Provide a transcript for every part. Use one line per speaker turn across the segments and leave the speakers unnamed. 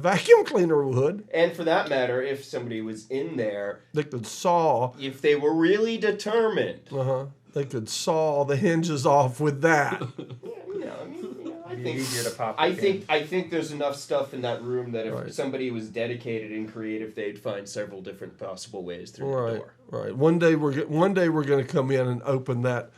Vacuum cleaner would.
And for that matter, if somebody was in there,
They could saw.
if they were really determined.
They could saw the hinges off with that.
Easier to pop
I think there's enough stuff in that room that if
Right.
somebody was dedicated and creative, they'd find several different possible ways through the door.
Right. One day we're going to come in and open that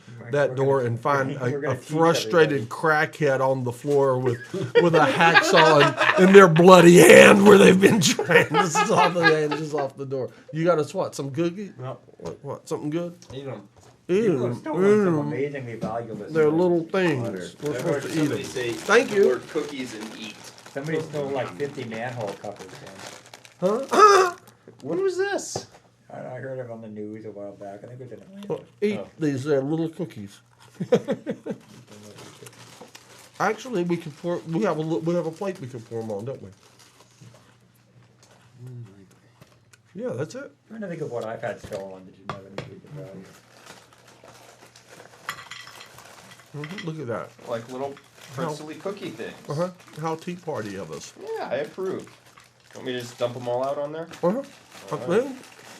door and find a frustrated crackhead on the floor with a hacksaw in their bloody hand where they've been trying to saw the hinges off the door. You got us what? Some cookies?
No.
What? Something good?
You know,
People have stolen some amazingly valuable
They're
stuff.
little things. We're
I
supposed
heard
to eat
somebody
them.
say
Thank
the
you.
word cookies and eat.
Somebody stole like 50 manhole covers.
Huh?
What was this?
I heard it on the news a while back. I think it was in Atlanta.
Well, eat these little cookies. Actually, we can pour. We have a plate we can pour them on, don't we? Yeah, that's it.
I'm trying to think of what I've had stolen that you never needed to value.
Look at that.
Like little princely cookie things.
How Tea Party of us.
Yeah, I approve. Want me to just dump them all out on there?
Well,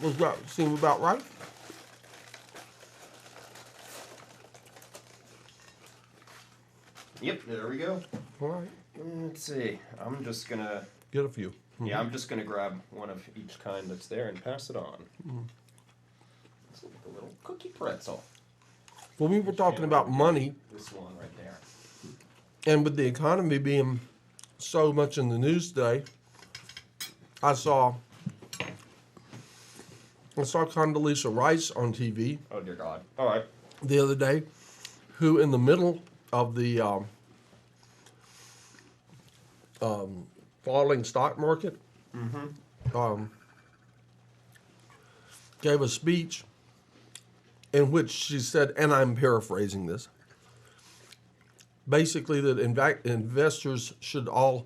was that seem about right?
Yep, there we go.
All right.
Let's see. I'm just gonna.
Get a few.
Yeah, I'm just gonna grab one of each kind that's there and pass it on. It's like a little cookie pretzel.
Well, we were talking about money,
This one right there.
and with the economy being so much in the news today, I saw Condoleezza Rice on TV
Oh dear God. All right.
the other day, who in the middle of the falling stock market gave a speech in which she said, and I'm paraphrasing this, basically that investors should all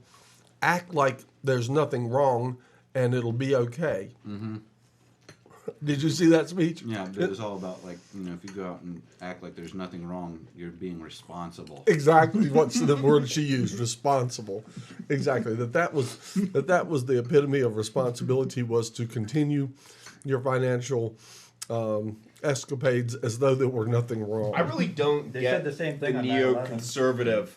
act like there's nothing wrong and it'll be okay. Did you see that speech?
Yeah, it was all about like, if you go out and act like there's nothing wrong, you're being responsible.
Exactly. What's the word she used? Responsible. Exactly. That was the epitome of responsibility, was to continue your financial escapades as though there were nothing wrong.
I really don't
They
get
said the same thing on 9/11.
neoconservative.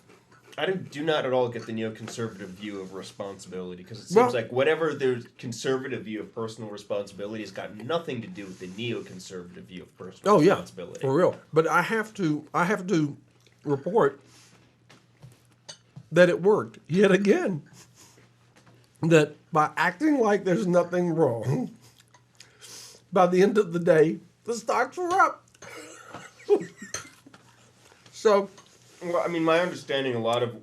I do not at all get the neoconservative view of responsibility, because it seems like whatever their conservative view of personal responsibility has got nothing to do with the neoconservative view of personal responsibility.
For real. But I have to report that it worked yet again. That by acting like there's nothing wrong, by the end of the day, the stocks were up. So,
Well, I mean, my understanding, a lot of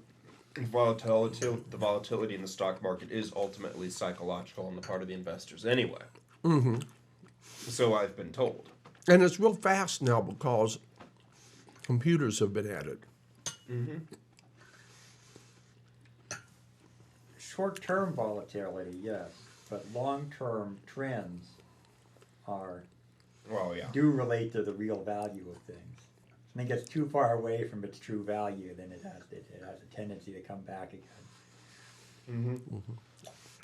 the volatility in the stock market is ultimately psychological on the part of the investors anyway. So I've been told.
and it's real fast now because computers have been added.
Short-term volatility, yes, but long-term trends
Well, yeah.
do relate to the real value of things. When it gets too far away from its true value, then it has a tendency to come back again.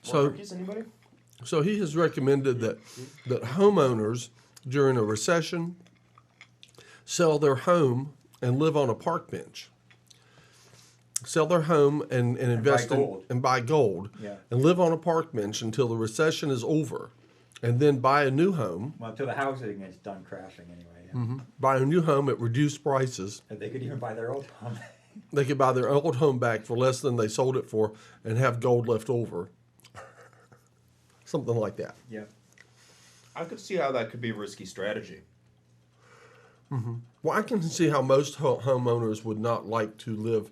So-
cookies, anybody?
So he has recommended that homeowners during a recession sell their home and live on a park bench. Sell their home and invest
buy gold.
and buy gold,
Yeah.
and live on a park bench until the recession is over, and then buy a new home.
Well, until the housing is done crashing anyway. Yeah.
Buy a new home at reduced prices.
They could even buy their old home.
They could buy their old home back for less than they sold it for and have gold left over. Something like that.
Yeah.
I could see how that could be a risky strategy.
Well, I can see how most homeowners would not like to live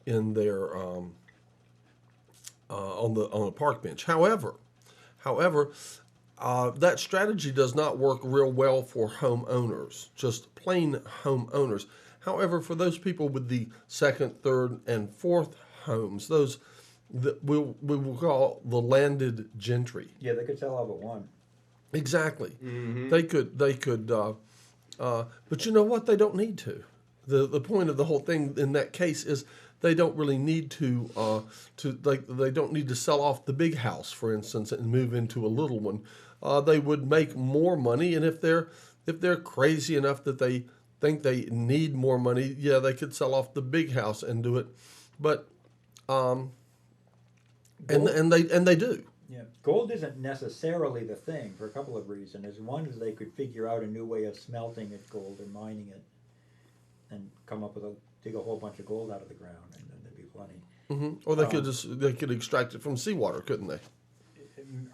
in their on a park bench. However, that strategy does not work real well for homeowners, just plain homeowners. However, for those people with the second, third, and fourth homes, those that we will call the landed gentry.
Yeah, they could sell all but one.
Exactly. They could. But you know what? They don't need to. The point of the whole thing in that case is they don't really need to they don't need to sell off the big house, for instance, and move into a little one. They would make more money, and if they're crazy enough that they think they need more money, yeah, they could sell off the big house and do it. But and they do.
Yeah, gold isn't necessarily the thing for a couple of reasons. One is they could figure out a new way of smelting it gold or mining it, and come up with dig a whole bunch of gold out of the ground, and then there'd be plenty.
Or they could extract it from seawater, couldn't they?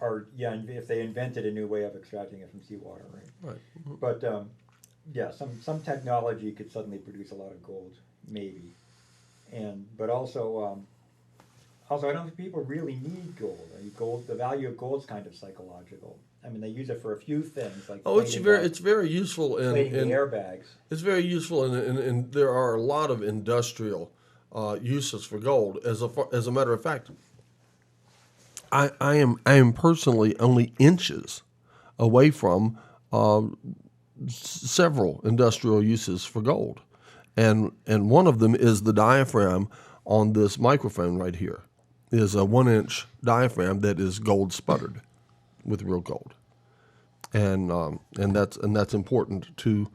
Or yeah, if they invented a new way of extracting it from seawater, right?
Right. Mm-hmm.
But yeah, some technology could suddenly produce a lot of gold, maybe, but also. Also, I don't think people really need gold. I mean, the value of gold is kind of psychological. I mean, they use it for a few things, like
it's very useful in
the airbags.
It's very useful, and there are a lot of industrial uses for gold. As a matter of fact, I am personally only inches away from several industrial uses for gold, and one of them is the diaphragm on this microphone right here. Is a 1-inch diaphragm that is gold sputtered with real gold, and that's important to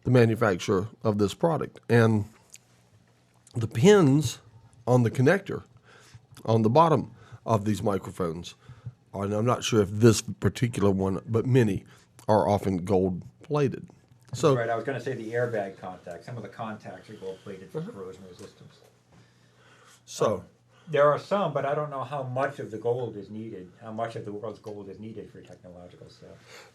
the manufacturer of this product. And the pins on the connector on the bottom of these microphones, and I'm not sure if this particular one, but many are often gold plated. So
right, I was going to say the airbag contacts. Some of the contacts are gold plated for corrosion resistance.
So.
There are some, but I don't know how much of the gold is needed. How much of the world's gold is needed for technological stuff?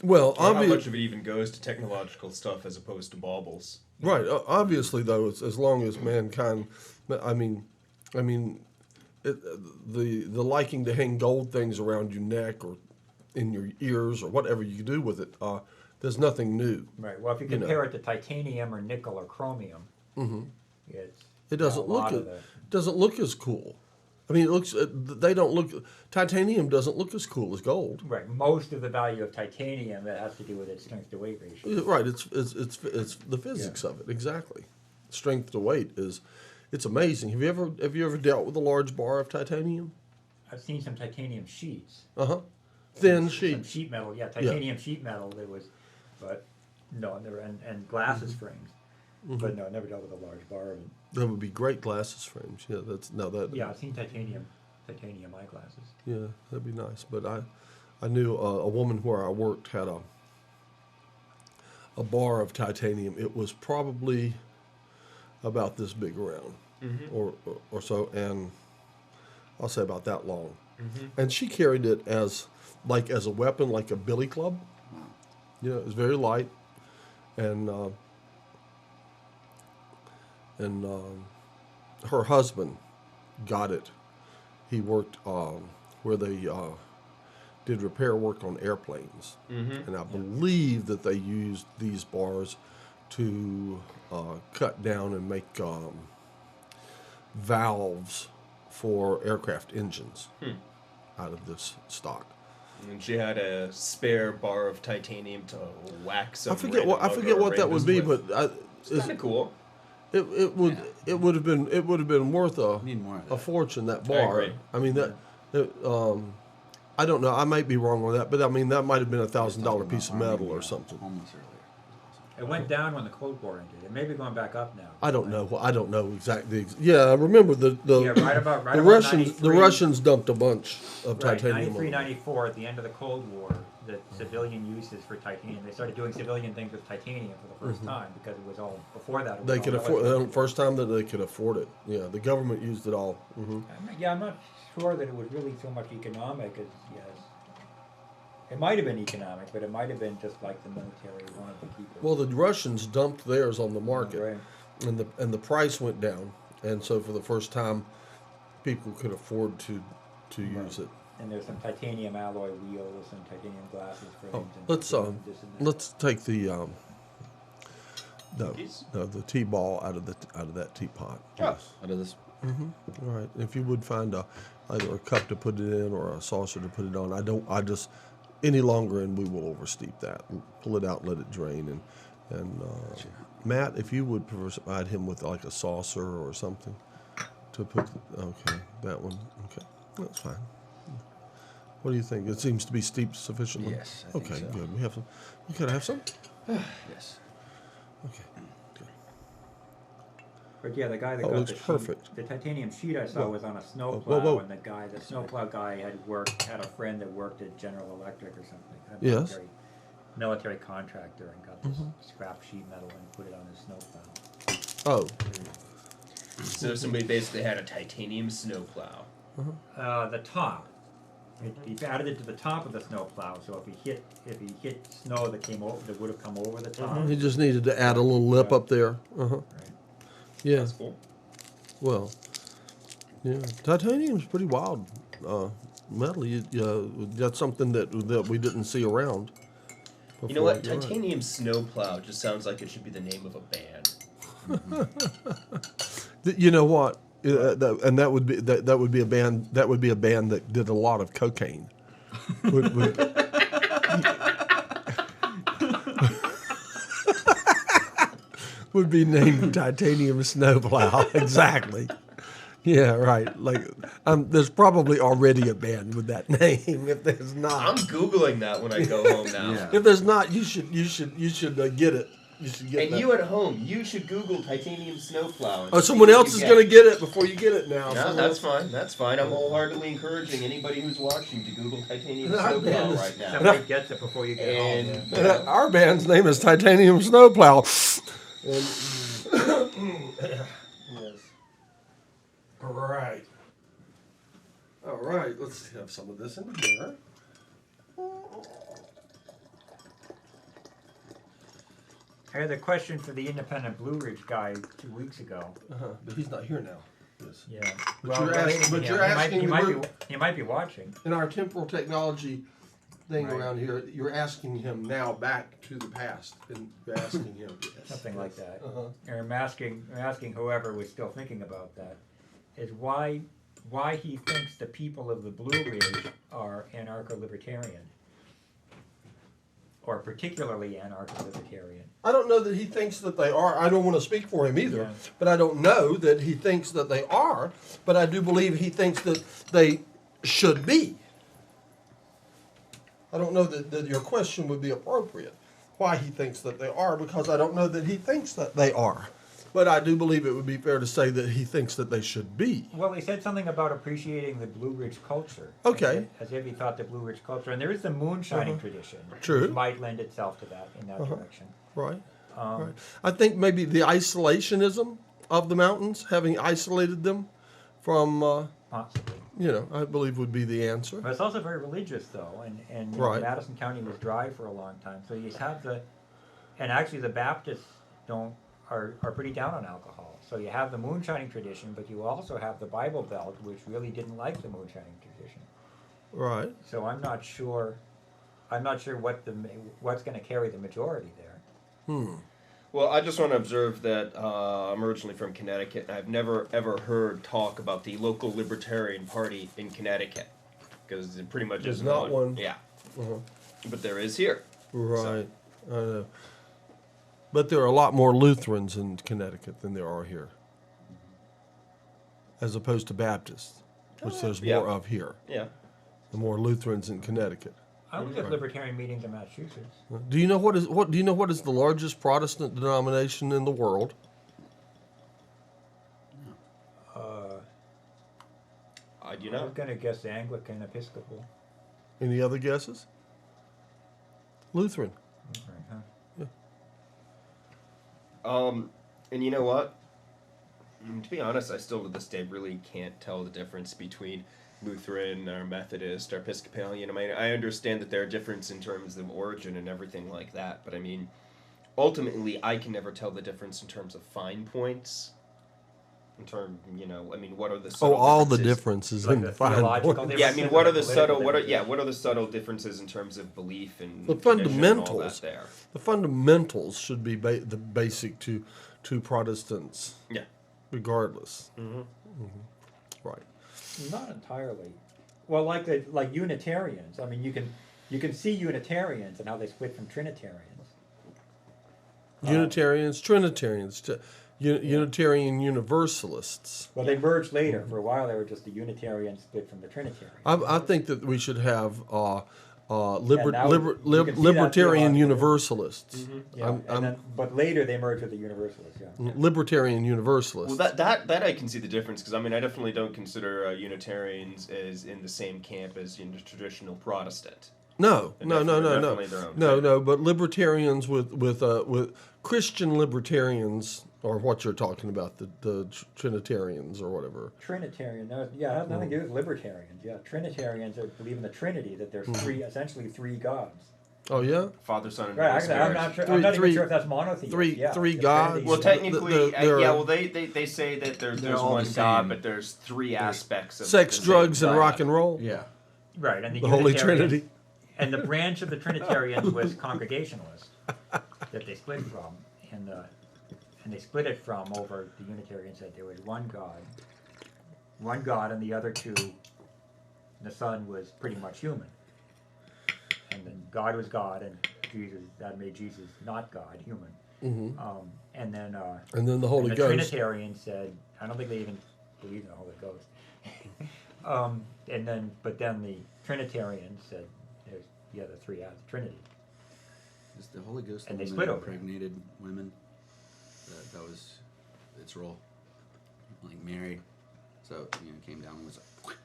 Well,
how much of it even goes to technological stuff as opposed to baubles?
Right. Obviously, though, it's as long as mankind. The liking to hang gold things around your neck or in your ears or whatever you do with it. There's nothing new.
Right. Well, if you compare it to titanium or nickel or chromium,
it doesn't look as cool. I mean, it looks. They don't look. Titanium doesn't look as cool as gold.
Right. Most of the value of titanium that has to do with its strength to weight ratio.
Right. It's the physics of it exactly. Strength to weight it's amazing. Have you ever dealt with a large bar of titanium?
I've seen some titanium sheets.
Thin
some
sheets.
Sheet metal. Yeah, titanium sheet metal. There was, but no, and glasses frames. But no, I never dealt with a large bar of it.
That would be great glasses frames. Yeah,
Yeah, I've seen titanium eyeglasses.
Yeah, that'd be nice. But I knew a woman where I worked had a bar of titanium. It was probably about this big around, or so, and I'll say about that long. And she carried it as a weapon, like a billy club. Yeah, it was very light, and her husband got it. He worked where they did repair work on airplanes, and I believe that they used these bars to cut down and make valves for aircraft engines out of this stock.
And she had a spare bar of titanium to whack some.
I forget what that would be, but
it's kind of cool.
It would have been worth a fortune, that bar. I mean I don't know. I might be wrong on that, but I mean that might have been $1,000 piece of metal or something.
It went down when the Cold War ended. It may be going back up now.
I don't know. I don't know exactly. Yeah, I remember the
right about
the Russians dumped a bunch of titanium.
93, 94, at the end of the Cold War, the civilian uses for titanium. They started doing civilian things with titanium for the first time because it was all before that.
They could afford first time that they could afford it. Yeah, the government used it all.
Yeah, I'm not sure that it was really so much economic as it might have been economic, but it might have been just like the military wanted to keep it.
Well, the Russians dumped theirs on the market,
right.
and the price went down, and so for the first time, people could afford to use it.
And there's some titanium alloy wheels and titanium glasses frames.
Let's take the T-ball out of that teapot.
Yes. Out of this.
All right. If you would find either a cup to put it in or a saucer to put it on. I just any longer, and we will oversteep that. And pull it out, and let it drain, and Matt, if you would provide him with like a saucer or something. To put, okay, that one, okay, that's fine. What do you think? It seems to be steeped sufficiently?
Yes, I think
Okay,
so.
good. We have some, we could have some?
Yes.
Okay, good.
But yeah, the guy that
Oh, it
got
looks
the sheet,
perfect.
the titanium sheet I saw
Whoa.
was on a snowplow,
Whoa, whoa.
and the snowplow guy had a friend that worked at General Electric or something. A
Yes.
military contractor, and got this scrap sheet metal and put it on his snowplow.
Oh,
So somebody basically had a titanium snowplow.
The top. He added it to the top of the snowplow, so if he hit snow that would have come over the top.
he just needed to add a little lip up there. Uh-huh.
Right.
Yeah,
That's cool.
well, yeah, titanium's pretty wild metal. That's something that we didn't see around before.
You know what?
You're right.
Titanium snowplow just sounds like it should be the name of a band.
You know what? And that would be a band. That would be a band that did a lot of cocaine. Would be named Titanium Snowplow. Exactly. Yeah, right. Like, there's probably already a band with that name. If there's
I'm
not,
Googling that when I go home now.
Yeah.
if there's not, you should get it. You should get
And
that.
you at home, you should Google titanium snowplow.
Oh, someone else is going to get it before you get it now.
No,
Someone
that's
else-
fine. That's fine. I'm wholeheartedly encouraging anybody who's watching to Google titanium snowplow right now.
Somebody gets it before you get
And
home. Yeah.
Our band's name is Titanium Snowplow. Yes. All right. All right. Let's have some of this in here.
I had a question for the independent Blue Ridge guy 2 weeks ago.
But he's not here now. Yes.
Yeah.
But you're asking-
related to
but
him.
you're
He might-
asking
he
the
might,
group-
he might be watching.
In our temporal technology thing
Right.
around here, you're asking him now back to the past, and you're asking him
Something like that.
Uh-huh.
And I'm asking whoever was still thinking about that, is why he thinks the people of the Blue Ridge are anarcho-libertarian, or particularly anarcho-libertarian.
I don't know that he thinks that they are. I don't want to speak for him either,
Yeah.
but I don't know that he thinks that they are. But I do believe he thinks that they should be. I don't know that your question would be appropriate, why he thinks that they are, because I don't know that he thinks that they are. But I do believe it would be fair to say that he thinks that they should be.
Well, he said something about appreciating the Blue Ridge culture.
Okay.
As if he thought the Blue Ridge culture, and there is the moonshining tradition,
True.
which might lend itself to that in that direction.
Right.
Um,
Right. I think maybe the isolationism of the mountains, having isolated them from,
Possibly.
I believe would be the answer.
But it's also very religious, though, and
Right.
Madison County was dry for a long time. So you have and actually the Baptists are pretty down on alcohol. So you have the moonshining tradition, but you also have the Bible Belt, which really didn't like the moonshining tradition.
Right.
So I'm not sure what's going to carry the majority there.
Well, I just want to observe that I'm originally from Connecticut, and I've never ever heard talk about the local Libertarian Party in Connecticut, because it pretty much
There's
isn't
not one.
Yeah,
Uh-huh.
but there is here.
Right. I know. But there are a lot more Lutherans in Connecticut than there are here, as opposed to Baptists, which there's
Yeah.
more of here.
Yeah.
The more Lutherans in Connecticut.
I was at libertarian meetings in Massachusetts.
Do you know what is the largest Protestant denomination in the world?
Do you
I
know?
was going to guess Anglican Episcopal.
Any other guesses? Lutheran.
Right, huh?
And you know what? To be honest, I still to this day really can't tell the difference between Lutheran or Methodist or Episcopalian. I mean, I understand that there are differences in terms of origin and everything like that, but I mean, ultimately, I can never tell the difference in terms of fine points. In terms, what are the subtle
All the
differences?
differences
Like
in
the
the fine
theological
point.
Yeah, I mean,
differences
what
or
are the
political
subtle?
differences?
What are the subtle differences in terms of belief and
The
tradition and all
fundamentals.
that there?
The fundamentals should be the basic to Protestants,
Yeah.
regardless. Right.
Not entirely. Well, like Unitarians. I mean, you can see Unitarians and how they split from Trinitarians.
Unitarians, Trinitarians. Unitarian Universalists.
Well, they merged later. For a while, they were just a Unitarian split from the Trinitarian.
I think that we should have
now you can see that
Libertarian
theologically.
Universalists.
Yeah, but later they merged with the Universalists. Yeah.
Libertarian Universalists.
Well, that I can see the difference, because I mean I definitely don't consider Unitarians as in the same camp as traditional Protestant.
No.
definitely their own thing.
No. But libertarians with Christian libertarians, or what you're talking about, the Trinitarians or whatever.
Trinitarian, no, yeah, it has nothing to do with libertarians. Yeah, Trinitarians believe in the Trinity, that there's essentially three gods.
Oh yeah.
Father, Son, and
Right,
Holy
actually,
Spirit.
I'm not
Three-
even sure if that's monotheism.
three
the
gods.
Trinity
Well,
is-
technically,
there
yeah.
are-
Well, they say that there's
all
one
the
God,
same.
but there's three aspects of
Sex,
the
drugs,
same
and
God.
rock and roll.
Yeah.
right, and
The Holy
Unitarian-
Trinity.
And the branch of the Trinitarians was Congregationalist that they split from, and they split it from over. The Unitarians said there was one God, and the other two, the Son was pretty much human, and then God was God, and Jesus, that made Jesus not God, human.
Mm-hmm.
And then
And then the Holy
and the
Ghost.
Trinitarians said, I don't think they even believe in the Holy Ghost. But then the Trinitarians said, there's the other three out of the Trinity.
Is the Holy Ghost
And
the
they
one
split
that
over it.
impregnated women? That was its role. Like Mary. So, came down and was like...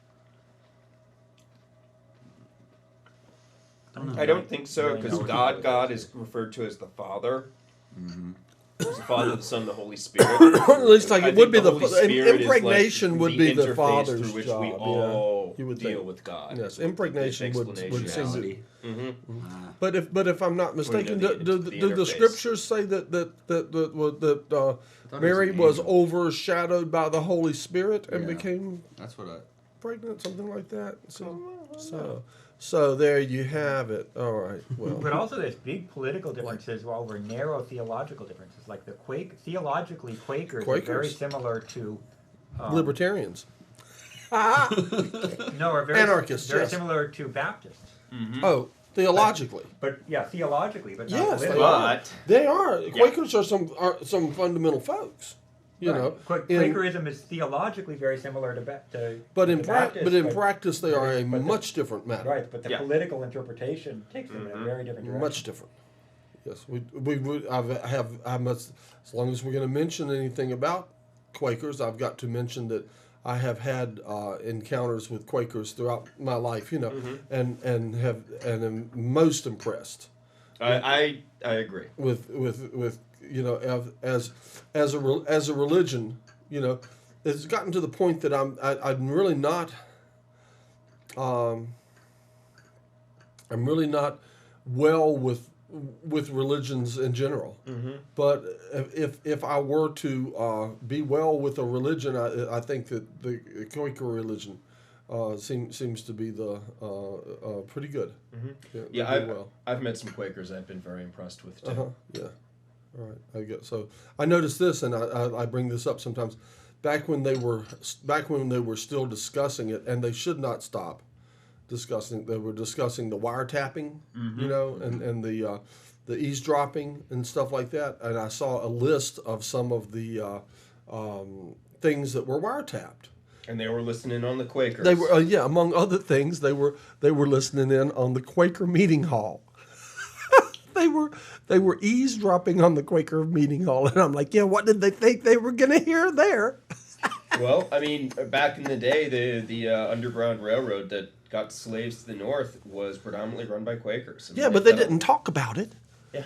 I don't think so,
Really
because
know
God is referred to as the Father.
Mm-hmm.
It's the Father, the Son, the Holy Spirit.
At least like
I
it would
think
be the
Holy Spirit is
impregnation
like
would be the
interface
Father's
through which
job.
we all
you would
deal
think.
with God.
Yes,
The
impregnation would
explanation
seem
is-
to.
Mhm.
But if I'm not mistaken,
the
do the
interface.
scriptures say that Mary was overshadowed by the Holy Spirit and
Yeah.
became
That's what I...
pregnant, something like that? So there you have it. All right. Well,
But also there's big political differences over narrow theological differences. Like theologically, Quakers are very
Quakers?
similar to...
libertarians.
No, are very,
Anarchists,
very
yes.
similar to Baptists.
Oh, theologically.
But yeah, theologically, but not
Yes, they
politically.
are.
But
They are. Quakers are some fundamental folks. You know, in-
Quakerism is theologically very similar to
but in
to Baptists,
practice they are a
but the-
much different matter.
right, but the
Yeah.
political interpretation takes them in a very different direction.
Much different. Yes, we would. I must. As long as we're going to mention anything about Quakers, I've got to mention that I have had encounters with Quakers throughout my life. And am most impressed
I agree.
with as a religion. It's gotten to the point that I'm really not. I'm really not well with religions in general. But if I were to be well with a religion, I think that the Quaker religion seems to be the pretty good.
Yeah,
they do well.
I've met some Quakers I've been very impressed with too.
Yeah. All right. I get so. I noticed this, and I bring this up sometimes. Back when they were still discussing it, and they should not stop discussing. They were discussing the wiretapping, and the eavesdropping and stuff like that. And I saw a list of some of the things that were wiretapped.
And they were listening on the Quakers.
They were, among other things, they were listening in on the Quaker meeting hall. They were eavesdropping on the Quaker meeting hall, and I'm like, what did they think they were going to hear there?
Well, I mean, back in the day, the Underground Railroad that got slaves to the north was predominantly run by Quakers.
Yeah, but they didn't talk about it.
Yeah.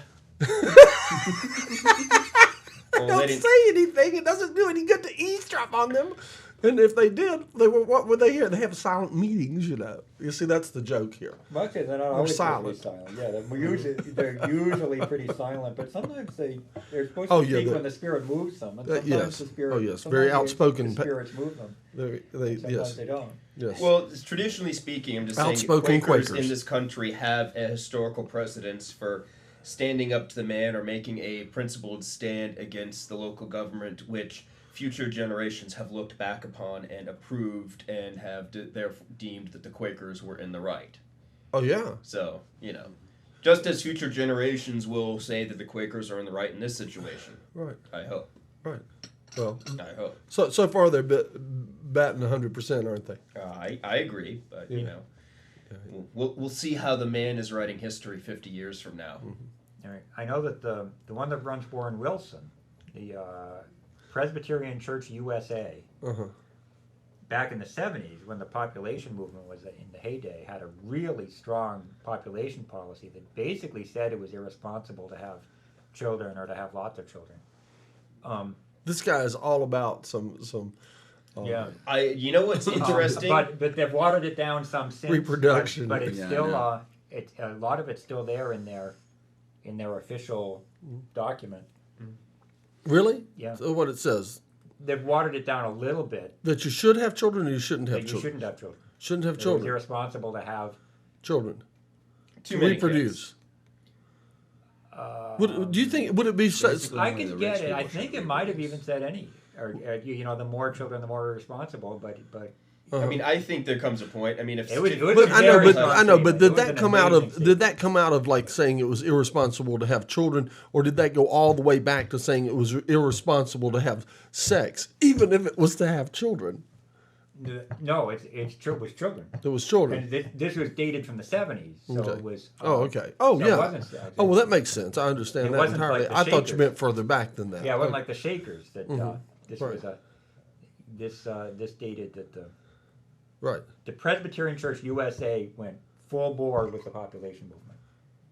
Don't say anything. It doesn't do any good to eavesdrop on them. And if they did, what would they hear? They have silent meetings, You see, that's the joke here.
Well, actually, they're not always
silent.
supposed to be silent. Yeah, they're usually pretty silent, but sometimes they're supposed
Oh,
to
yeah,
speak
they-
when the Spirit moves them. And sometimes
yes.
the Spirit,
Oh, yes.
sometimes
Very
the
outspoken
spirits move them. Sometimes
Yes.
they don't.
Yes.
Well, traditionally speaking, I'm just saying
Outspoken
Quakers
Quakers.
in this country have a historical precedence for standing up to the man or making a principled stand against the local government, which future generations have looked back upon and approved and have therefore deemed that the Quakers were in the right.
Oh, yeah.
So, just as future generations will say that the Quakers are in the right in this situation.
Right.
I hope.
Right. Well,
I hope.
so far they're batting 100%, aren't they?
I agree, but you know, we'll see how the man is writing history 50 years from now.
All right. I know that the one that runs Warren Wilson, the Presbyterian Church USA, back in the 70s, when the population movement was in the heyday, had a really strong population policy that basically said it was irresponsible to have children or to have lots of children.
This guy is all about some
Yeah.
You know what's interesting?
But they've watered it down some since.
Reproduction.
But it's
Yeah, I
still
know.
it's a lot of it's still there in their official document.
Really?
Yeah.
So what it says,
They've watered it down a little bit.
that you should have children or you shouldn't have
That you
children?
shouldn't have children.
Shouldn't have
It was
children.
irresponsible to have.
Children.
Too many
Reproduce.
kids.
Do you think, would it be
Basically,
I
only
can
the
get
rich
it. I
people
think
should
it might have
reproduce.
even said any, or the more children, the more irresponsible. But
I mean, I think there comes a point. I mean, if
It was-
Sti-
it was
But
a
I know,
very
but I know,
strong
but
statement.
did
It was
that
an
come out
amazing
of? Did
statement.
that come out of like saying it was irresponsible to have children, or did that go all the way back to saying it was irresponsible to have sex, even if it was to have children?
No, it was children.
It was children.
And this was dated from the 70s, so
Okay.
it was.
Oh, okay. Oh,
so
yeah.
It wasn't sex.
Oh, well, that makes sense. I understand
It
that
wasn't
entirely.
like the
I thought you
Shakers.
meant further back than that.
Yeah, it wasn't like the Shakers that this
Right.
was a. This dated that
Right.
the Presbyterian Church USA went full bore with the population movement.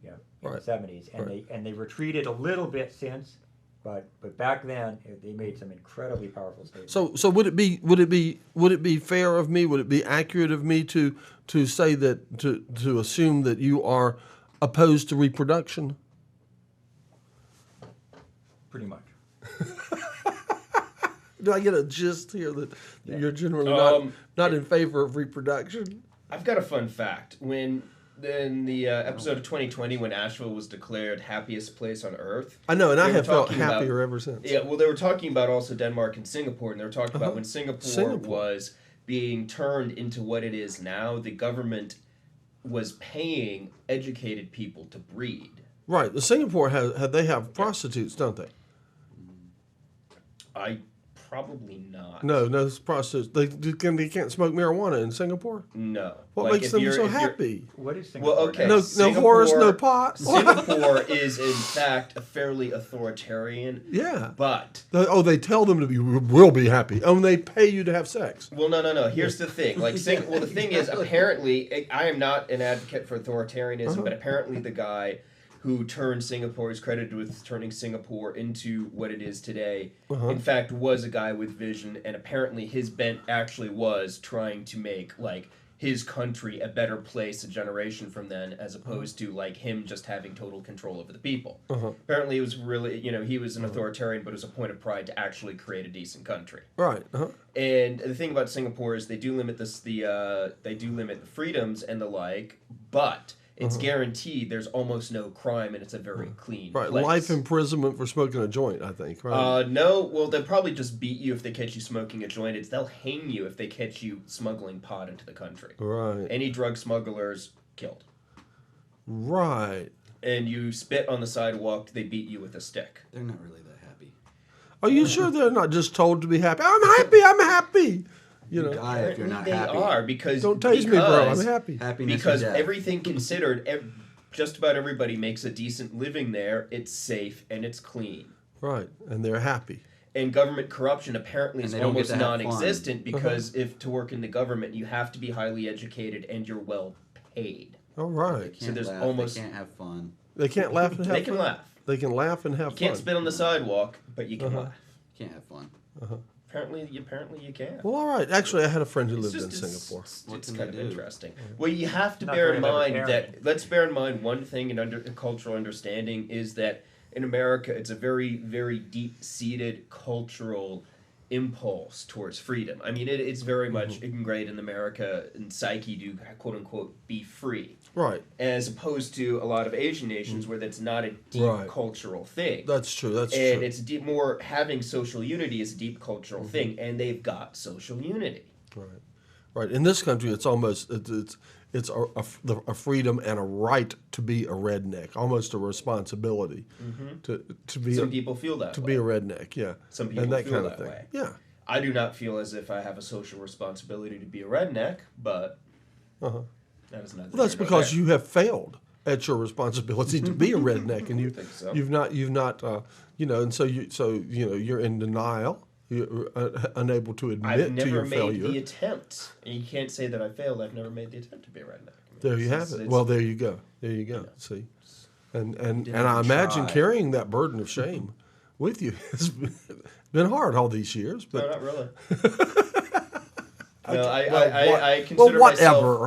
Yeah, in
Right.
the 70s, and
Right.
they retreated a little bit since, but back then they made some incredibly powerful statements.
So would it be fair of me? Would it be accurate of me to say that to assume that you are opposed to reproduction?
Pretty much.
Do I get a gist here that you're generally not in favor of reproduction?
I've got a fun fact. When in the episode of 2020, when Asheville was declared happiest place on Earth,
I know, and I
they were
have felt
talking about-
happier ever since.
Yeah, well, they were talking about also Denmark and Singapore, and they were talking about when Singapore was being turned into what it is now, the government was paying educated people to breed.
Right. The Singapore they have prostitutes, don't they?
I probably not.
No, it's prostitutes. They can't smoke marijuana in Singapore.
No.
What
Like,
makes
if
them
you're-
so
if you're-
happy?
What is Singapore?
Well, okay.
now?
No
Singapore-
horse, no pot.
Singapore is in fact a fairly authoritarian,
Yeah.
but
They tell them to be will be happy. Oh, and they pay you to have sex.
well, no. Here's the thing. Like, the thing is, apparently, I am not an advocate for authoritarianism, but apparently, the guy who turned Singapore is credited with turning Singapore into what it is today. In fact, was a guy with vision, and apparently, his bent actually was trying to make like his country a better place a generation from then, as opposed to like him just having total control over the people. Apparently, it was really he was an authoritarian, but it was a point of pride to actually create a decent country.
Right.
And the thing about Singapore is they do limit the freedoms and the like, but it's guaranteed there's almost no crime and it's a very clean
Right.
place.
Life imprisonment for smoking a joint, I think. Right.
No, well they'll probably just beat you if they catch you smoking a joint. They'll hang you if they catch you smuggling pot into the country.
Right.
Any drug smugglers killed.
Right.
And you spit on the sidewalk, they beat you with a stick.
They're not really that happy.
Are you sure they're not just told to be happy? I'm happy. I'm happy. You know.
Die if you're not
they
happy.
are because
Don't taste me, bro. I'm
because-
happy.
Happiness
Because
or death.
everything considered, just about everybody makes a decent living there. It's safe and it's clean.
Right. And they're happy.
And government corruption apparently is
And they don't get
almost
to have fun.
non-existent because if to work in the government, you have to be highly educated and you're well paid.
All right.
Can't
there's
laugh,
almost-
they can't have fun.
They can't laugh and have
They can
fun.
laugh.
They can laugh and have
You can't
fun.
spit on the sidewalk, but you can laugh.
Can't have fun.
Apparently you can.
Well, all right. Actually, I had a friend who
It's
lived in
just-
Singapore.
What
It's
can
kind of
they do?
interesting. Well, you have to
Not
bear
very
in mind
libertarian.
that. Let's bear in mind one thing in cultural understanding is that in America, it's a very, very deep-seated cultural impulse towards freedom. I mean, it's very much ingrained in America and psyche to quote unquote be free,
Right.
as opposed to a lot of Asian nations where that's not a deep
Right.
cultural thing.
That's true. That's
And
true.
it's deep, more having social unity is a deep cultural thing, and they've got social unity.
Right. Right. In this country, it's almost it's a freedom and a right to be a redneck, almost a responsibility to be.
Some people feel that
to
way.
be a redneck, yeah.
Some people
and that
feel
kind
that
of thing.
way.
Yeah.
I do not feel as if I have a social responsibility to be a redneck, but that is neither
Well, that's
here nor
because
there.
you have failed at your responsibility to be a redneck, and
think so.
you've not and so you're in denial. You're unable to admit
I've
to your
never made
failure.
the attempt, and you can't say that I failed. I've never made the attempt to be a redneck. I mean,
There you have
it's-
it.
it's-
Well, there you go. There you go. See, and
Didn't
I
even
imagine
try.
carrying that burden of shame with you has been hard all these years.
no,
But
not really. No, I
well,
consider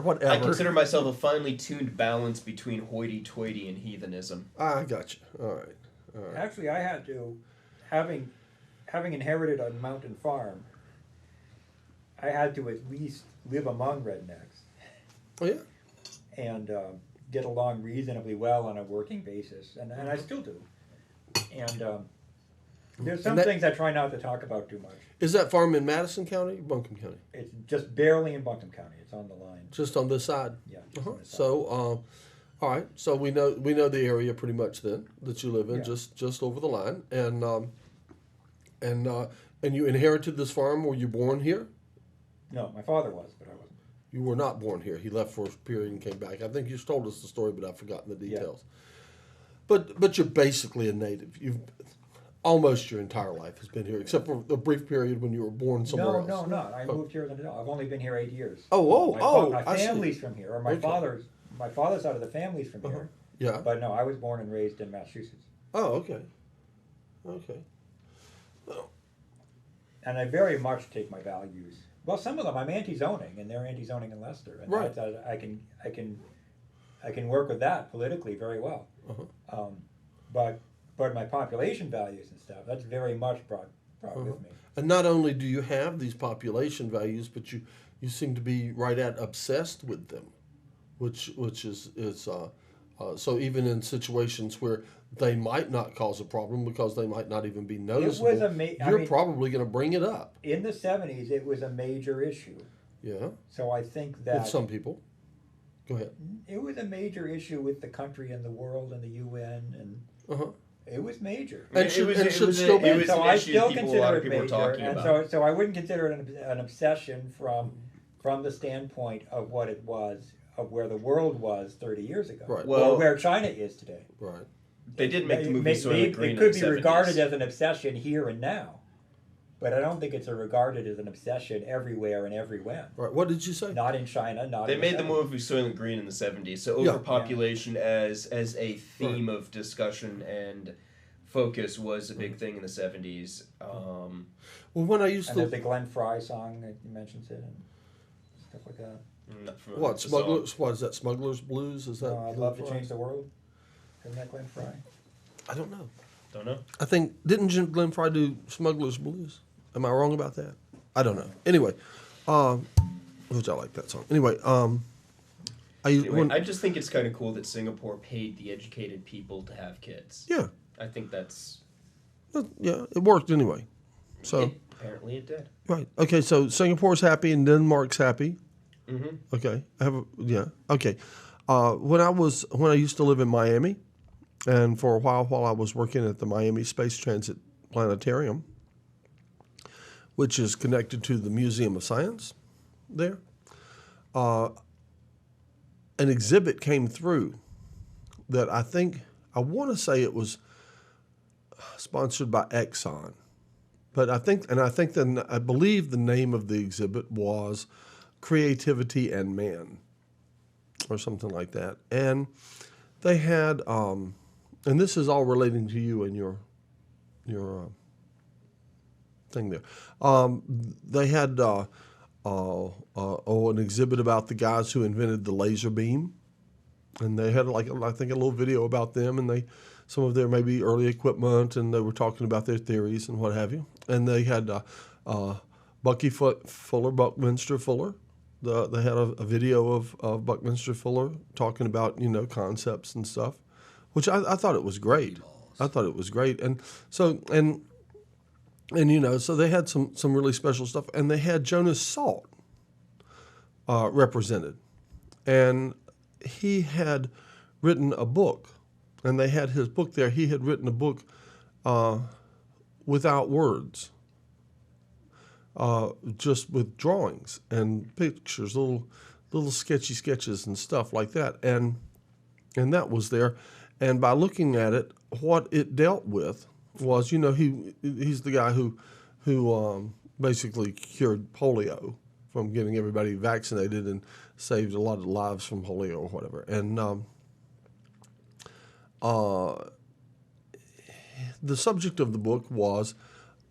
whatever.
I consider myself a finely tuned balance between hoity-toity and heathenism.
I got you. All right.
Actually, I had to, having inherited a mountain farm, I had to at least live among rednecks
Oh yeah.
and get along reasonably well on a working basis, and I still do. And there's some
And that-
things I try not to talk about too much.
Is that farm in Madison County, or Buncombe County?
It's just barely in Buncombe County. It's on the line.
Just on this side.
Yeah. just on the side.
So, all right. So we know the area pretty much then that you live in,
Yeah.
just over the line, and you inherited this farm. Were you born here?
No, my father was, but I wasn't.
You were not born here. He left for a period and came back. I think you told us the story, but I've forgotten the details. But you're basically a native. You've almost your entire life has been here, except for the brief period when you were born somewhere else.
No, not. I moved here as an adult. I've only been here 8 years.
My
My
I see.
family's from here, or my
Okay.
father's side of the family's from here.
Yeah.
But no, I was born and raised in Massachusetts.
Oh, okay. Okay.
And I very much take my values. Well, some of them I'm anti-zoning, and they're anti-zoning in Leicester, and
Right.
I can work with that politically very well. But my population values and stuff, that's very much brought with me.
And not only do you have these population values, but you seem to be right at obsessed with them, which is so even in situations where they might not cause a problem because they might not even be noticeable, you're probably going to bring it up.
In the 70s, it was a major issue.
Yeah,
So I think that
with some people. Go ahead.
it was a major issue with the country and the world and the UN, and it was major.
And should still be.
It was
so
an
I
issue
still
a lot
consider
of
it
people were
major,
talking
and
about.
so I wouldn't consider it an obsession from the standpoint of what it was, of where the world was 30 years ago,
Right.
Well-
or where China is today.
Right.
They did make the movie Soylent Green
It
in
could
the
be regarded
70s.
as an obsession here and now, but I don't think it's regarded as an obsession everywhere and everywhere.
Right. What did you say?
Not in China, not
They
in
made the
70s.
movie Soylent Green in the 70s. So
Yeah.
overpopulation as a theme of discussion and focus was a big thing in the 70s.
Well, when I used
And
to
there's the Glenn Fry song that mentions it and stuff like that.
I'm not familiar
what
with the song.
smugglers? What is that? Smugglers Blues? Is that?
I'd love to change the world. Isn't that Glenn Fry?
I don't know.
Don't know.
I think didn't Glenn Fry do Smugglers Blues? Am I wrong about that? I don't know. Anyway, which I like that song. Anyway,
Anyway, I just think it's kind of cool that Singapore paid the educated people to have kids.
yeah,
I think that's
yeah, it worked anyway. So
apparently it did.
right, okay. So Singapore's happy and Denmark's happy.
Mm-hmm.
Okay, okay. When I used to live in Miami, and for a while I was working at the Miami Space Transit Planetarium, which is connected to the Museum of Science there, an exhibit came through that I want to say it was sponsored by Exxon, but I believe the name of the exhibit was Creativity and Man, or something like that. And they had, and this is all relating to you and your thing there. They had an exhibit about the guys who invented the laser beam, and they had I think a little video about them, and some of their maybe early equipment, and they were talking about their theories and what have you. And they had Buckminster Fuller. They had a video of Buckminster Fuller talking about concepts and stuff, which I thought it was great. I thought it was great, and so so they had some really special stuff, and they had Jonas Salk represented, and he had written a book, and they had his book there. He had written a book without words, just with drawings and pictures, little sketchy sketches and stuff like that, and that was there. And by looking at it, what it dealt with was, he's the guy who basically cured polio from getting everybody vaccinated and saved a lot of lives from polio or whatever. And the subject of the book was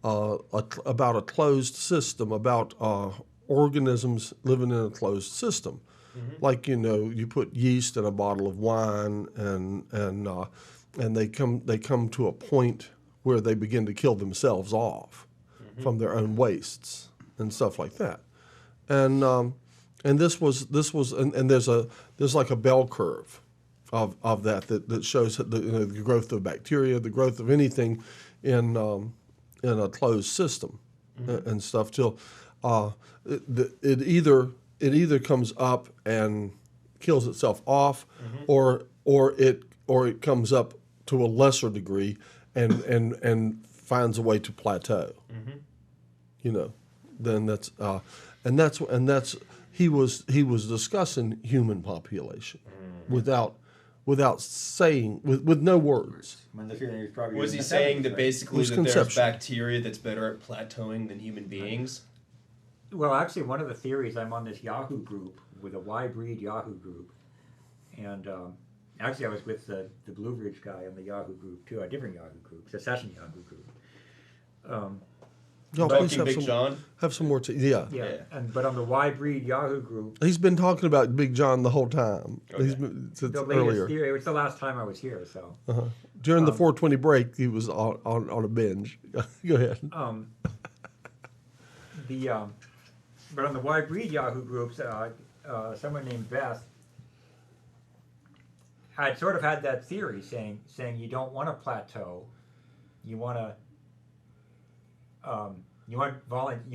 about a closed system, about organisms living in a closed system. Mm-hmm. Like, you put yeast in a bottle of wine, and they come to a point where they begin to kill themselves off from their own wastes and stuff like that. And this was and there's like a bell curve of that shows the growth of bacteria, the growth of anything in a closed system and stuff till it either comes up and kills itself off, or it comes up to a lesser degree and finds a way to plateau. Then that's he was discussing human population without saying with no words.
Was he saying that basically that there's bacteria that's better at plateauing than human beings?
Well, actually, one of the theories, I'm on this Yahoo group with a Y Breed Yahoo group, and actually I was with the Blue Ridge guy on the Yahoo group too, a different Yahoo group, the Session Yahoo group.
Big John?
Have some more yeah.
But on the Y Breed Yahoo group,
he's been talking about Big John the whole time. Okay. He's been since earlier.
Theory, it was the last time I was here, so.
During the 4:20 break, he was on a binge. Go ahead.
But on the Y Breed Yahoo groups, someone named Beth had sort of had that theory saying you don't want to plateau, you want to you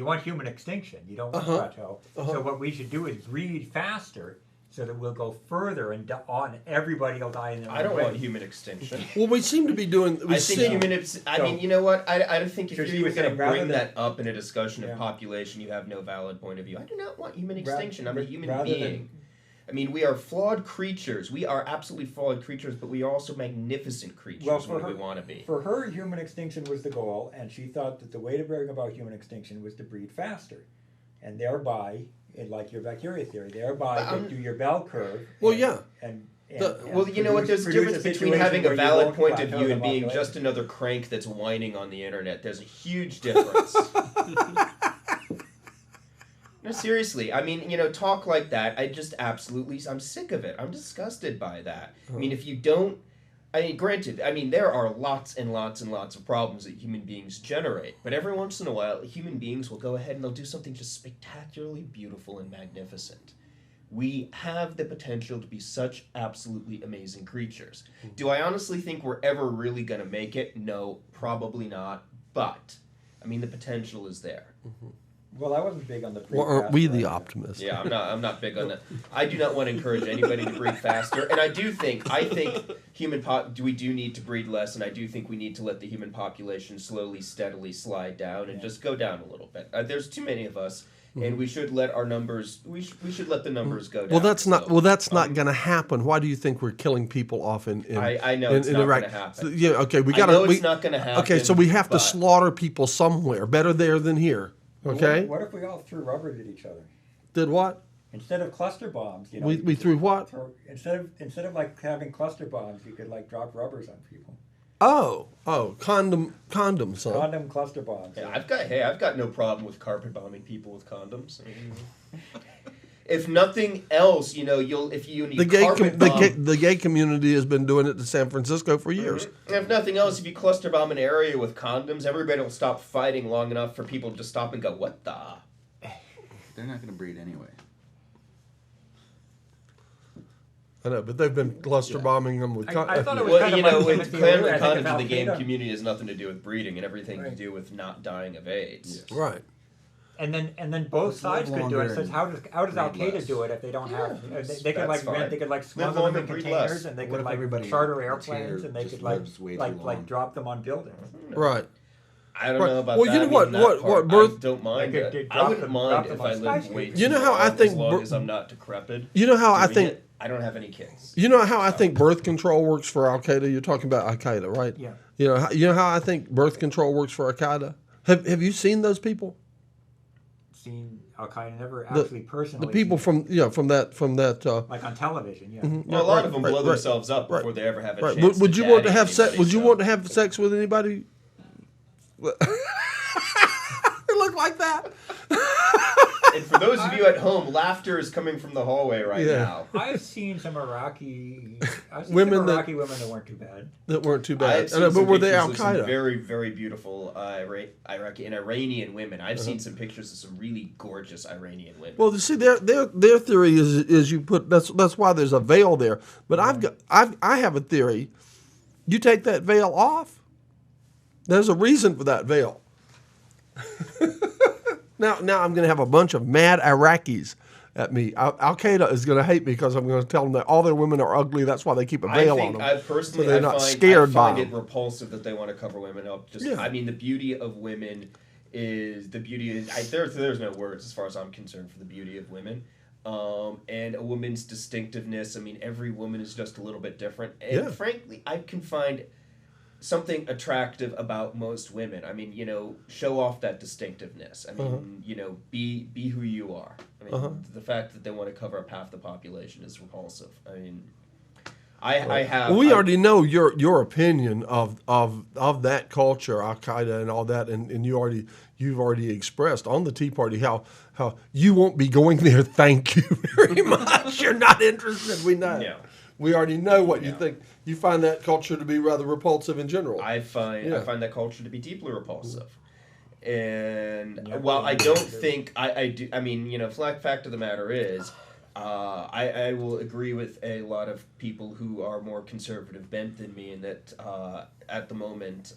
want human extinction. You don't want to plateau. So what we should do is breed faster so that we'll go further and everybody will die in their own way.
I don't want human extinction.
Well, we seem to be doing.
I mean, you know what? I don't think if you were going to bring that up in a discussion of population, you have no valid point of view. I do not want human extinction. I'm a human being. I mean, we are flawed creatures. We are absolutely flawed creatures, but we are also magnificent creatures when we want to be.
For her, human extinction was the goal, and she thought that the way to bring about human extinction was to breed faster, and thereby, like your bacteria theory, thereby do your bell curve.
Well,
well, you know what? There's a difference between having a valid point of view and being just another crank that's whining on the internet. There's a huge difference. No, seriously. I mean, talk like that. I'm sick of it. I'm disgusted by that. I mean, if you don't, granted, there are lots and lots and lots of problems that human beings generate. But every once in a while, human beings will go ahead and they'll do something just spectacularly beautiful and magnificent. We have the potential to be such absolutely amazing creatures. Do I honestly think we're ever really going to make it? No, probably not. But, the potential is there.
Well, I wasn't big on the breed.
Well, aren't we the optimists?
Yeah, I'm not big on that. I do not want to encourage anybody to breed faster, and I think we do need to breed less, and I do think we need to let the human population slowly, steadily slide down and just go down a little bit. There's too many of us, and we should let our numbers. We should let the numbers go down.
Well, that's not going to happen. Why do you think we're killing people off in
I know it's not
Iraq?
Going to happen.
Yeah, okay, we got to.
It's not going to happen.
Okay, so we have to slaughter people somewhere. Better there than here. Okay.
What if we all threw rubbers at each other?
Did what?
Instead of cluster bombs,
we threw what?
Instead of like having cluster bombs, you could like drop rubbers on people.
Oh, condoms, huh?
Condom cluster bombs.
Yeah, I've got no problem with carpet bombing people with condoms. If nothing else, if you need
the gay community has been doing it to San Francisco for years.
And if nothing else, if you cluster bomb an area with condoms, everybody will stop fighting long enough for people to just stop and go, "What the?"
They're not going to breed anyway.
I know, but they've been cluster bombing them with.
I thought it was
with condoms in the game community has nothing to do with breeding and everything to do with not dying of AIDS.
Right.
And then both
Let's live
sides could do it.
longer
So how does Al
breed
Qaeda
less.
do it if they don't have? They could
that's fine.
like smuggle them
longer,
in
breed
containers,
less.
and they
What
could
if
like
everybody
charter
that's here
airplanes, and they
just
could like
lives way too long?
drop them on buildings.
Right.
I don't
Right.
know about
Well,
that.
you know
I mean,
what-
that
what
part,
birth-
I don't mind
They could
it. I
drop
wouldn't
them-
mind
drop
if
them
I
on
lived
spice
way
cubes.
too
You know how I
long,
think
as long
bir-
as I'm not decrepit.
You know how I
doing
think.
it. I don't have any kids.
You know how I think birth control works for Al Qaeda. You're talking about Al Qaeda, right?
Yeah.
You know how I think birth control works for Al Qaeda. Have you seen those people?
Seen Al Qaeda never
The-
actually personally.
The people
seen
from that.
like on television, yeah.
Well, a lot of them
right,
blow
right,
themselves up
right.
before they ever have a
Right.
chance.
Would you want to
daddy
have sex?
anybody,
Would you
so-
want to have sex with anybody? It looked like that.
And for those of you at home, laughter is coming from the hallway right
Yeah.
now.
I've seen some Iraqi
Women that-
women that weren't too bad.
That weren't too
I've
bad.
seen
But
some
were they
pictures
Al
of some
Qaeda?
very, very beautiful Iraqi and Iranian women.
Uh-huh.
I've seen some pictures of some really gorgeous Iranian women.
Well, you see, their theory is you put that's why there's a veil there. But I have a theory. You take that veil off. There's a reason for that veil. Now I'm going to have a bunch of mad Iraqis at me. Al Qaeda is going to hate me because I'm going to tell them that all their women are ugly. That's why they keep a veil on them.
I personally,
so they're
I
not
find,
scared
I
by
find it
them.
repulsive that they want to cover women up. Just,
Yeah.
I mean, the beauty of women is the beauty. There's no words as far as I'm concerned for the beauty of women. And a woman's distinctiveness. I mean, every woman is just a little bit different. And
Yeah.
frankly, I can find something attractive about most women. I mean, show off that distinctiveness. I mean, be who you are. I mean, the fact that they want to cover up half the population is repulsive. I mean, I have.
We already know your opinion of that culture, Al Qaeda, and all that, and you've already expressed on the Tea Party how you won't be going there. Thank you very much. You're not interested. We know.
No.
We already know what you think. You find that culture to be rather repulsive in general.
I find
Yeah.
that culture to be deeply repulsive. And
Yeah,
while I
yeah,
don't
yeah.
think I do, I mean, fact of the matter is, I will agree with a lot of people who are more conservative bent than me, in that at the moment,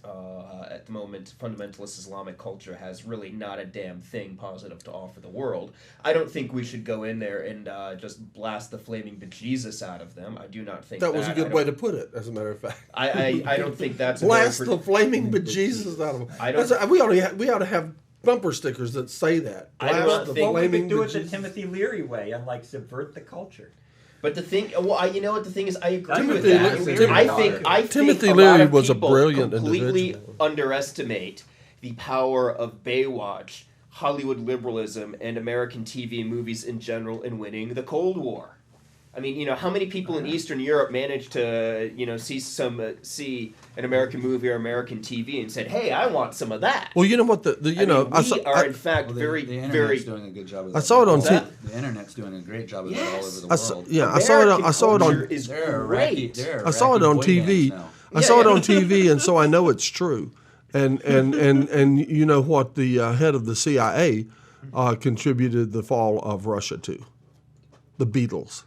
fundamentalist Islamic culture has really not a damn thing positive to offer the world. I don't think we should go in there and just blast the flaming bejesus out of them. I do not think
that was a good way to put it, as a matter of fact.
I don't think that's
Blast
a
the flaming bejesus out of them.
I don't-
We ought to have bumper stickers that say that.
I do
Blast
not
the
think-
Well, we
flaming
could do it the
bejesus.
Timothy Leary way and like subvert the culture.
But the thing, you know what the thing is, I agree with
Timothy
that.
Leary-
I think
Timothy
a
Leary
lot of
was a
people
brilliant
completely
individual.
underestimate the power of Baywatch, Hollywood liberalism, and American TV and movies in general in winning the Cold War. I mean, how many people in Eastern Europe managed to, see an American movie or American TV and said, "Hey, I want some of that."
Well, you know what
we are in fact
Well,
very,
the internet's
very.
doing a good job of
I
that.
saw it on
That-
The internet's doing a great job of that all
Yes.
over the world.
I saw it.
American
I saw it
culture
on.
is
They're
great.
Iraqi,
I saw it on
boy
TV.
bands now.
I saw it
yeah.
on TV, and so I know it's true. And you know what the head of the CIA contributed the fall of Russia to? The Beatles.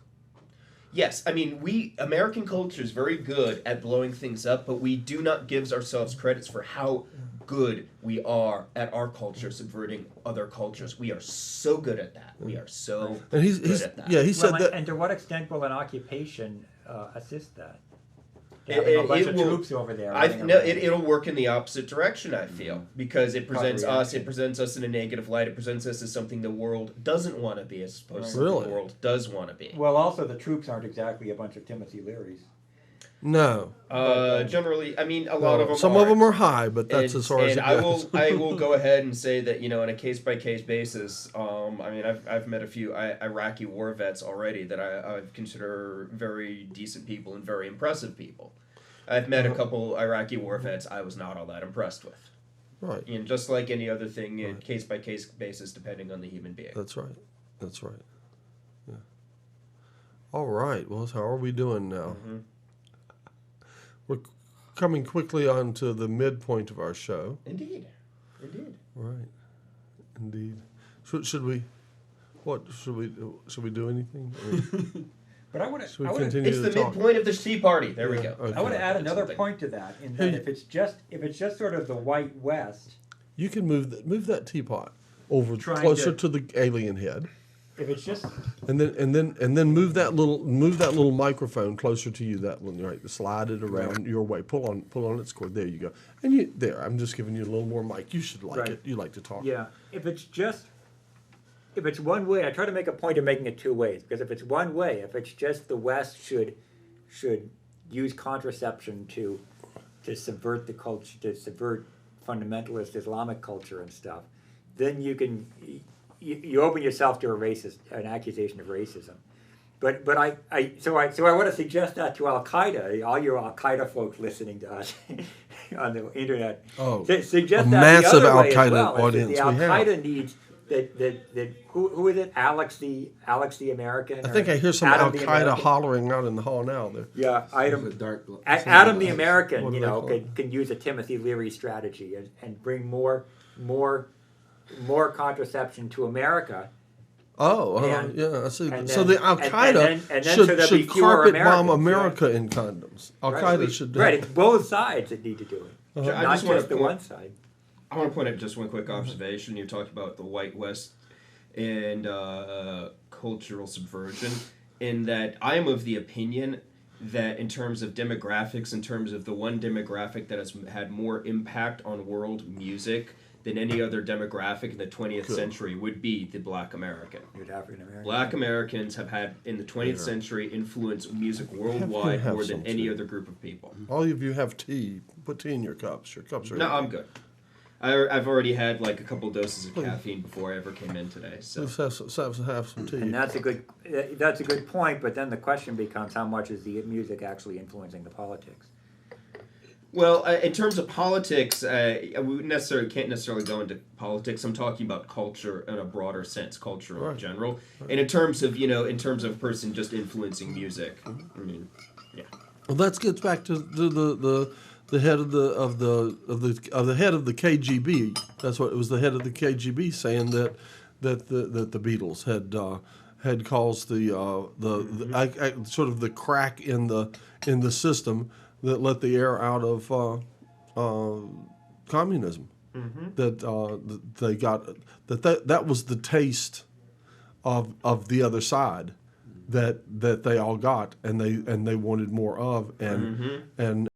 Yes, I mean, American culture is very good at blowing things up, but we do not give ourselves credits for how good we are at our culture subverting other cultures. We are so good at that. We are so
And he's
good at that.
yeah, he said that.
And to what extent will an occupation assist that?
It-
Having a
it-
bunch
it
of
will-
troops over there. running around.
it'll work in the opposite direction, I feel, because it presents
Probably,
us. It presents us in a negative light. It presents us as something the world doesn't want to be, as opposed to something
Really?
the world does want to be.
Well, also the troops aren't exactly a bunch of Timothy Learys.
No,
Generally, I mean, a lot of them.
some of them are high, but that's
and,
as far as
and
it
I
goes.
will go ahead and say that on a case by case basis. I mean, I've met a few Iraqi war vets already that I consider very decent people and very impressive people. I've met a couple Iraqi war vets I was not all that impressed with.
Right.
And just like any other thing, case by case basis, depending on the human being.
That's right. That's right. Yeah. All right. Well, how are we doing now?
Mm-hmm.
We're coming quickly on to the midpoint of our show.
Indeed.
Right. Indeed. Should we? What should we do? Should we do anything? Or
But I want
should we
to.
continue
It's
to
the
talk?
midpoint of the Tea Party. There we
Yeah,
go.
okay.
I want to add another
Something.
point to that. In that
Hey.
if it's just sort of the white West,
You can move that teapot. over
Trying
closer
to-
to the alien head,
If it's just
and then move that little microphone closer to you. That one, right? Slide it around your way. Pull on its cord. There you go. And I'm just giving you a little more mic. You should like
Right.
it. You like to talk.
yeah, if it's one way, I try to make a point of making it two ways, because if it's one way, if it's just the West should use contraception to subvert the culture, to subvert fundamentalist Islamic culture and stuff, then you open yourself to an accusation of racism. But I want to suggest that to Al Qaeda, all your Al Qaeda folks listening to us on the internet.
Oh,
Suggest
a
that
massive
the other way
Al Qaeda
as well, is that
audience
the Al
we have.
Qaeda needs that who is it? Alex the American?
I think I hear some
Adam
Al
the
Qaeda
American?
hollering out in the hall now. There.
Yeah, Adam the American,
What do they call
can use a Timothy Leary strategy and bring more contraception to America.
Oh,
And-
yeah, I see.
and
So
then-
the Al
and
Qaeda
then so there'll be
should
fewer
carpet bomb
Americans,
America in condoms. Al Qaeda should.
Right, it's both sides that need to do it,
I
not
just wanna
just the
point-
one side.
I want to point out just one quick observation. You talked about the white West and cultural subversion, in that I am of the opinion that in terms of demographics, in terms of the one demographic that has had more impact on world music than any other demographic in the 20th century would be the Black American.
You're African American.
Black Americans have had, in the 20th century, influenced music worldwide
have
more
some
than any
too.
other group of people.
All of you have tea. Put tea in your cups. Your cups are.
No, I'm good. I've already had like a couple doses of caffeine before I ever came in today. So
Let's have some tea.
And that's a good point. But then the question becomes, how much is the music actually influencing the politics?
well, in terms of politics, we can't necessarily go into politics. I'm talking about culture in a broader sense, culture in
Right.
general, and in terms of a person just influencing music. I mean, yeah.
Well, that gets back to the head of the head of the KGB. That's what it was. The head of the KGB saying that the Beatles had caused the sort of the crack in the system that let the air out of communism.
Mm-hmm.
That they got that was the taste of the other side that they all got, and they wanted more of, and